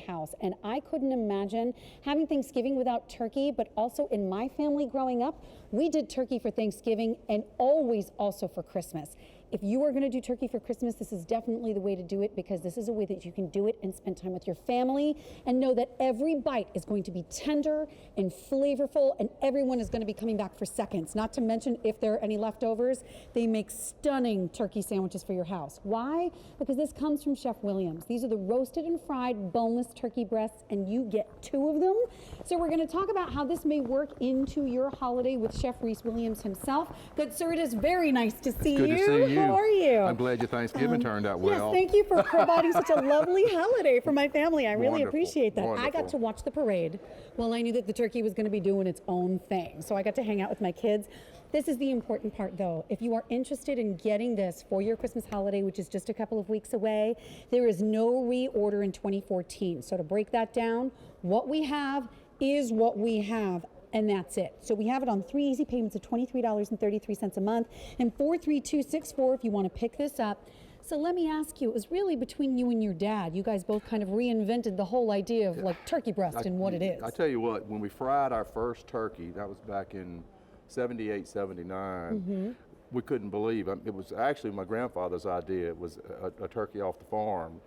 house. And I couldn't imagine having Thanksgiving without turkey, but also in my family growing up, we did turkey for Thanksgiving and always also for Christmas. If you are going to do turkey for Christmas, this is definitely the way to do it, because this is a way that you can do it and spend time with your family and know that every bite is going to be tender and flavorful, and everyone is going to be coming back for seconds. Not to mention, if there are any leftovers, they make stunning turkey sandwiches for your house. Why? Because this comes from Chef Williams. These are the roasted and fried boneless turkey breasts, and you get 2 of them. So we're going to talk about how this may work into your holiday with Chef Reese Williams himself. Good sir, it is very nice to see you. Good to see you. How are you? I'm glad your Thanksgiving turned out well. Yes, thank you for providing such a lovely holiday for my family. I really Wonderful, appreciate that. wonderful. I got to watch the parade. Well, I knew that the turkey was going to be doing its own thing, so I got to hang out with my kids. This is the important part, though. If you are interested in getting this for your Christmas holiday, which is just a couple of weeks away, there is no reorder in 2014. So to break that down, what we have is what we have. And that's it. So we have it on 3 easy payments of $23.33 a month and $43264 if you want to pick this up. So let me ask you, it was really between you and your dad. You guys both kind of reinvented the whole idea of like turkey breast and what it is. I tell you what, when we fried our first turkey, that was back in 78, 79, we couldn't believe it. It was actually my grandfather's idea. It was a turkey off the farm.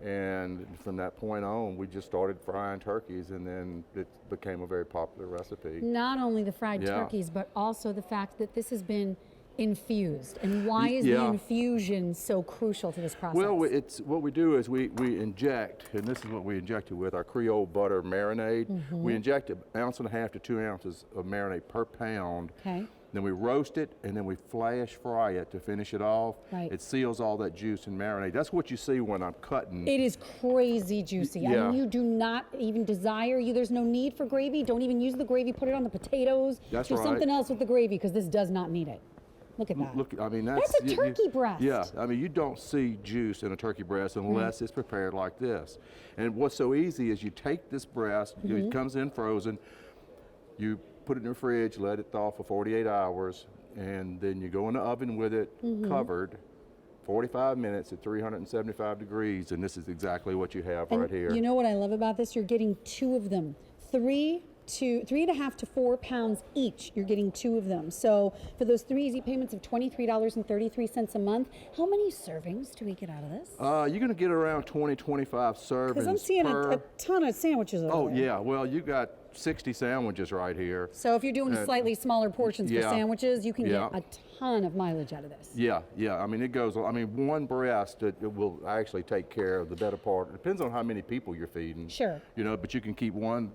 And from that point on, we just started frying turkeys, and then it became a very popular recipe. Not only the fried turkeys, but also the fact that this has been infused. And why is the infusion so crucial to this process? Well, it's what we do is we inject, and this is what we inject it with, our Creole butter marinade. We inject 1.5 ounces to 2 ounces of marinade per pound. Okay. Then we roast it, and then we flash fry it to finish it off. Right. It seals all that juice and marinade. That's what you see when I'm cutting. It is crazy juicy. I mean, you do not even desire, there's no need for gravy. Don't even use the gravy. Put it on the potatoes. That's do right. something else with the gravy, because this does not need it. Look at that. Look, I mean, that's a turkey breast. Yeah, I mean, you don't see juice in a turkey breast unless it's prepared like this. And what's so easy is you take this breast, it comes in frozen, you put it in the fridge, let it thaw for 48 hours, and then you go in the oven with it covered 45 minutes at 375 degrees, and this is exactly what you have right here. You know what I love about this? You're getting 2 of them. 3.5 to 4 pounds each. You're getting 2 of them. So for those 3 easy payments of $23.33 a month, how many servings do we get out of this? You're going to get around 20, 25 servings. Because I'm seeing a ton of sandwiches over there. Yeah. Well, you got 60 sandwiches right here. So if you're doing slightly smaller portions for sandwiches, you can get a ton of mileage out of this. Yeah. I mean, it goes, I mean, one breast, it will actually take care of the better part. It depends on how many people you're feeding. Sure. But you can keep one.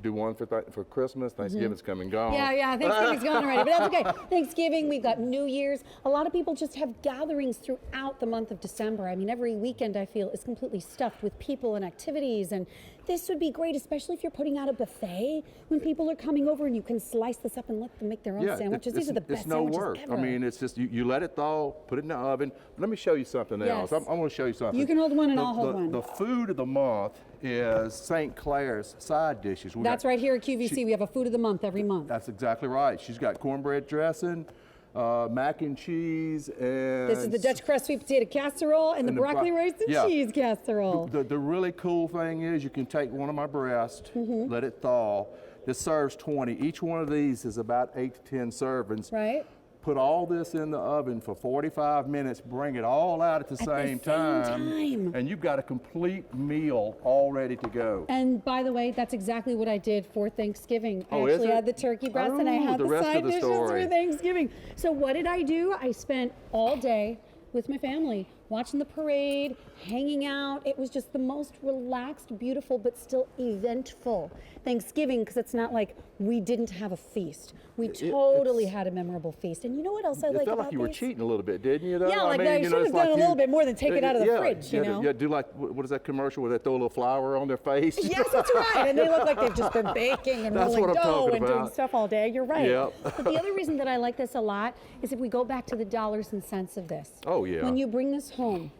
Do one for Christmas. Thanksgiving's come and gone. Yeah, Thanksgiving's gone already, but that's okay. Thanksgiving, we've got New Year's. A lot of people just have gatherings throughout the month of December. I mean, every weekend I feel is completely stuffed with people and activities, and this would be great, especially if you're putting out a buffet when people are coming over and you can slice this up and let them make their own sandwiches. These are the best sandwiches ever. It's no work. I mean, it's just, you let it thaw, put it in the oven. Let me show you something else. I want to show you something. You can hold one and I'll hold one. The food of the month is St. Clair's side dishes. That's right here at QVC. We have a food of the month every month. That's exactly right. She's got cornbread dressing, mac and cheese, and this is the Dutch crust sweet potato casserole and the broccoli rice and cheese casserole. The really cool thing is you can take one of my breasts, let it thaw. This serves 20. Each one of these is about 8 to 10 servings. Right. Put all this in the oven for 45 minutes, bring it all out at the same time, and you've got a complete meal all ready to go. And by the way, that's exactly what I did for Thanksgiving. I actually had the turkey breast and I had the side dishes for Thanksgiving. So what did I do? I spent all day with my family, watching the parade, hanging out. It was just the most relaxed, beautiful, but still eventful Thanksgiving, because it's not like we didn't have a feast. We totally had a memorable feast. And you know what else I like about It felt like you were cheating a little bit, didn't you? Yeah, like I should have done a little bit more than take it out of the fridge, you know? Yeah, do like, what is that commercial where they throw a little flour on their face? Yes, that's right. And they look like they've just been baking and rolling dough and doing stuff all day. You're right. Yep. But the other reason that I like this a lot is if we go back to the dollars and cents of this. Oh, yeah. When you bring this home,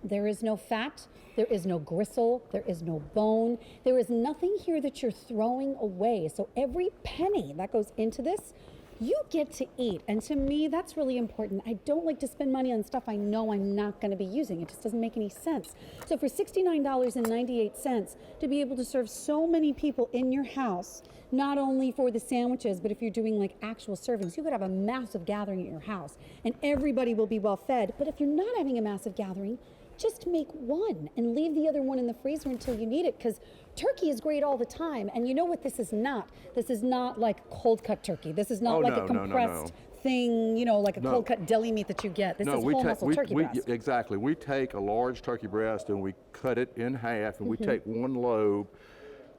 there is no fat, there is no gristle, there is no bone, there is nothing here that you're throwing away. So every penny that goes into this You get to eat, and to me, that's really important. I don't like to spend money on stuff I know I'm not going to be using. It just doesn't make any sense. So for $69.98, to be able to serve so many people in your house, not only for the sandwiches, but if you're doing like actual servings, you could have a massive gathering at your house, and everybody will be well fed. But if you're not having a massive gathering, just make one and leave the other one in the freezer until you need it, because turkey is great all the time. And you know what this is not? This is not like cold cut turkey. This is not like a compressed thing, you know, like a cold cut deli meat that you get. This is whole muscle turkey breast. Exactly. We take a large turkey breast and we cut it in half, and we take one lobe,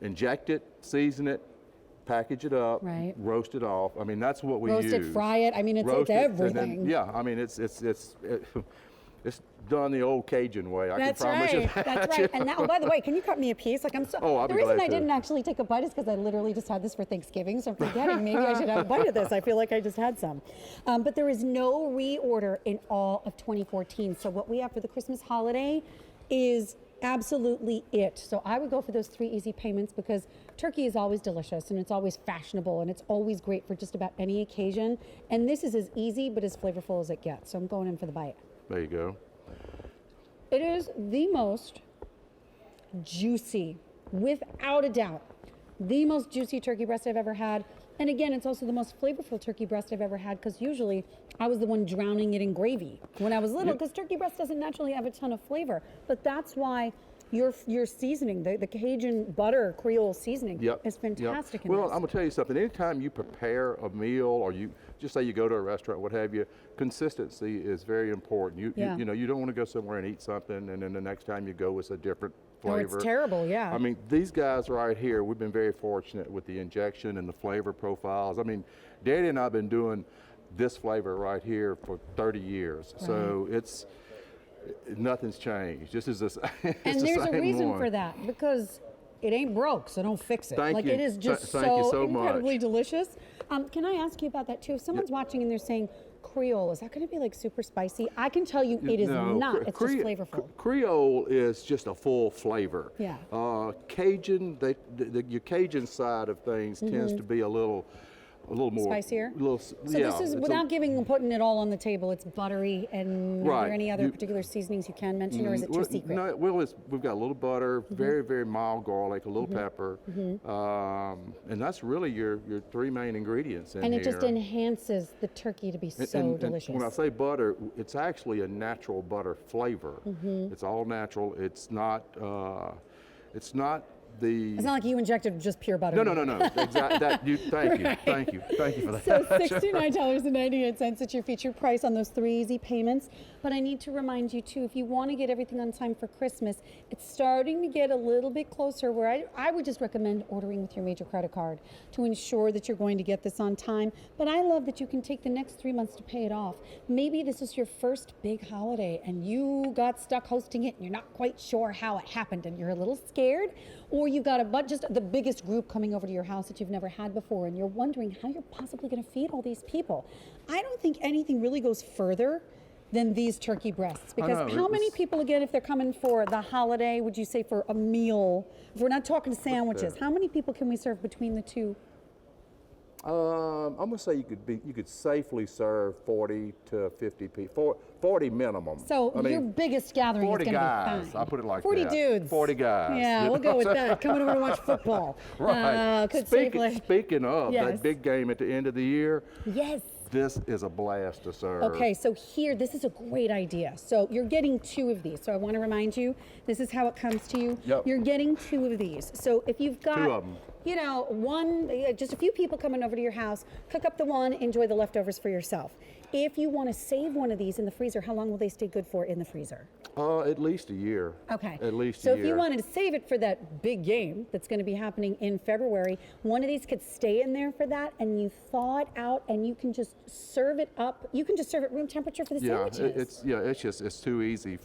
inject it, season it, package it up, roast it off. I mean, that's what we use. Roast it, fry it. I mean, it's everything. Yeah, I mean, it's done the old Cajun way. I can promise you that. That's right. And now, by the way, can you cut me a piece? Like, I'm so. Oh, I'll the be reason glad I to. didn't actually take a bite is because I literally just had this for Thanksgiving, so I'm forgetting maybe I should have a bite of this. I feel like I just had some. But there is no reorder in all of 2014. So what we have for the Christmas holiday is absolutely it. So I would go for those 3 easy payments, because turkey is always delicious and it's always fashionable and it's always great for just about any occasion. And this is as easy but as flavorful as it gets. So I'm going in for the bite. There you go. It is the most juicy, without a doubt, the most juicy turkey breast I've ever had. And again, it's also the most flavorful turkey breast I've ever had, because usually I was the one drowning it in gravy when I was little, because turkey breast doesn't naturally have a ton of flavor. But that's why your seasoning, the Cajun butter Creole seasoning, is fantastic. In well, this. I'm gonna tell you something. Anytime you prepare a meal, or you just say you go to a restaurant, what have you, consistency is very important. You know, you don't want to go somewhere and eat something, and then the next time you go, it's a different flavor. Oh, it's terrible, yeah. I mean, these guys right here, we've been very fortunate with the injection and the flavor profiles. I mean, Daddy and I have been doing this flavor right here for 30 years, so nothing's changed. This is and there's a reason for that, because it ain't broke, so don't fix it. Thank you. It is just so incredibly much. delicious. Can I ask you about that too? If someone's watching and they're saying Creole, is that going to be like super spicy? I can tell you it is not. It's just flavorful. Creole is just a full flavor. Yeah. Cajun, your Cajun side of things tends to be a little more spicier. So this is without putting it all on the table. It's buttery, and are there any other particular seasonings you can mention, or is it too secret? No, well, we've got a little butter, very, very mild garlic, a little pepper, and that's really your 3 main ingredients in here. And it just enhances the turkey to be so delicious. And when I say butter, it's actually a natural butter flavor. It's all natural. It's not It's not like you injected just pure butter. No. Exactly. Thank you for that. So $69.98 is your featured price on those 3 easy payments. But I need to remind you too, if you want to get everything on time for Christmas, it's starting to get a little bit closer, where I would just recommend ordering with your major credit card to ensure that you're going to get this on time. But I love that you can take the next 3 months to pay it off. Maybe this is your first big holiday and you got stuck hosting it and you're not quite sure how it happened and you're a little scared, or you've got just the biggest group coming over to your house that you've never had before, and you're wondering how you're possibly going to feed all these people. I don't think anything really goes further than these turkey breasts, because how many people, again, if they're coming for the holiday, would you say for a meal, if we're not talking sandwiches, how many people can we serve between the two? I'm gonna say you could safely serve 40 to 50 people, 40 minimum. So your biggest gathering is going to be fine. I'll put it like 40 that. 40 dudes. 40 guys. Yeah, we'll go with that. Coming over to watch football. Right. Speaking of that big game at the end of the year. Yes. This is a blast to serve. Okay, so here, this is a great idea. So you're getting 2 of these. So I want to remind you, this is how it comes to you. Yep. You're getting 2 of these. So if you've got 2 of them. You know, just a few people coming over to your house, cook up the one, enjoy the leftovers for yourself. If you want to save one of these in the freezer, how long will they stay good for in the freezer? At least a year. Okay. At least a year. So if you wanted to save it for that big game that's going to be happening in February, one of these could stay in there for that, and you thaw it out, and you can just serve it up. You can just serve it room temperature for the sandwiches. It's too easy.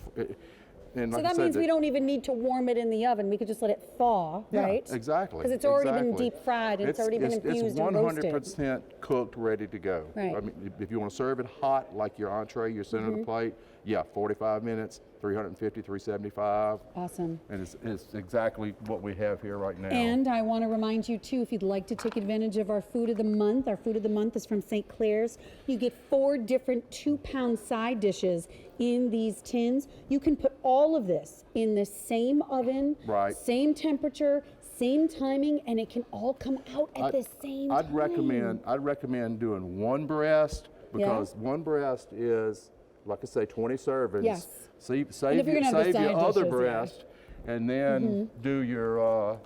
And so like that means we don't even need to warm it in the oven. We could just let it thaw, right? Exactly. Because it's already been deep fried and it's already been infused and roasted. It's 100% cooked, ready to go. Right. I mean, if you want to serve it hot, like your entree, your center of the plate, Yeah, 45 minutes, 350, 375. Awesome. And it's exactly what we have here right now. And I want to remind you too, if you'd like to take advantage of our food of the month, our food of the month is from St. Clair's. You get 4 different 2-pound side dishes in these tins. You can put all of this in the same oven, Right. same temperature, same timing, and it can all come out at the same time. I'd recommend doing one breast, because one breast is, like I say, 20 servings. Yes. Save if you're gonna have the your side other dishes, yeah. breast, and then do your.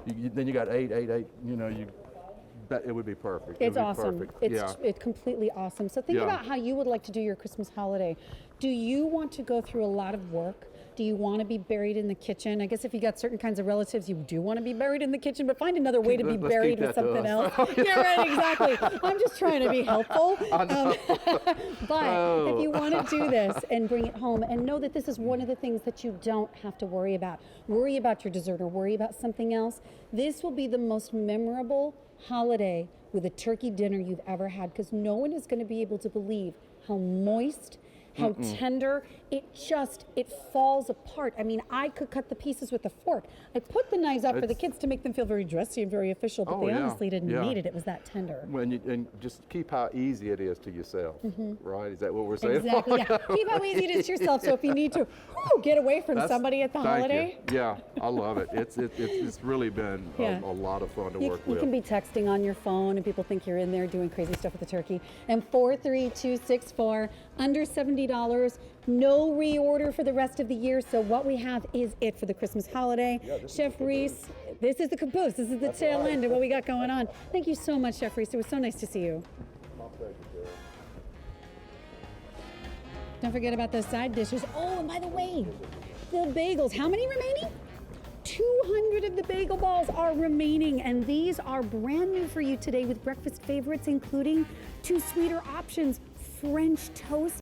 Then you got 8. You know, it would be perfect. It's It would be awesome. Perfect. It's completely awesome. So think Yeah. about how you would like to do your Christmas holiday. Do you want to go through a lot of work? Do you want to be buried in the kitchen? I guess if you got certain kinds of relatives, you do want to be buried in the kitchen, but find another way to be Let's buried keep with that to something us. else. Yeah, right, exactly. I'm just trying to be helpful. But if you want to do this and bring it home, and know that this is one of the things that you don't have to worry about. Worry about your dessert or worry about something else. This will be the most memorable holiday with a turkey dinner you've ever had, because no one is going to be able to believe how moist, how tender, it falls apart. I mean, I could cut the pieces with a fork. I put the knives out for the kids to make them feel very dressy and very official, but Oh, they yeah, honestly didn't yeah. need it. It was that tender. And just keep how easy it is to yourself, right? Is that what we're saying? Exactly, yeah. Keep how easy it is to yourself, so if you need to get away from somebody at the Thank holiday. you. Yeah, I love it. It's really been Yeah. a lot of fun to You work with. can be texting on your phone and people think you're in there doing crazy stuff with the turkey. And 43264, under $70, no reorder for the rest of the year. So what we have is it for the Christmas holiday. Chef Reese, this is the caboose. This is the tail end of what we got going on. Thank you so much, Chef Reese. It was so nice to see you. My pleasure, Jerry. Don't forget about those side dishes. Oh, and by the way, the bagels. How many remaining? 200 of the bagel balls are remaining, and these are brand new for you today with breakfast favorites, including 2 sweeter options, French toast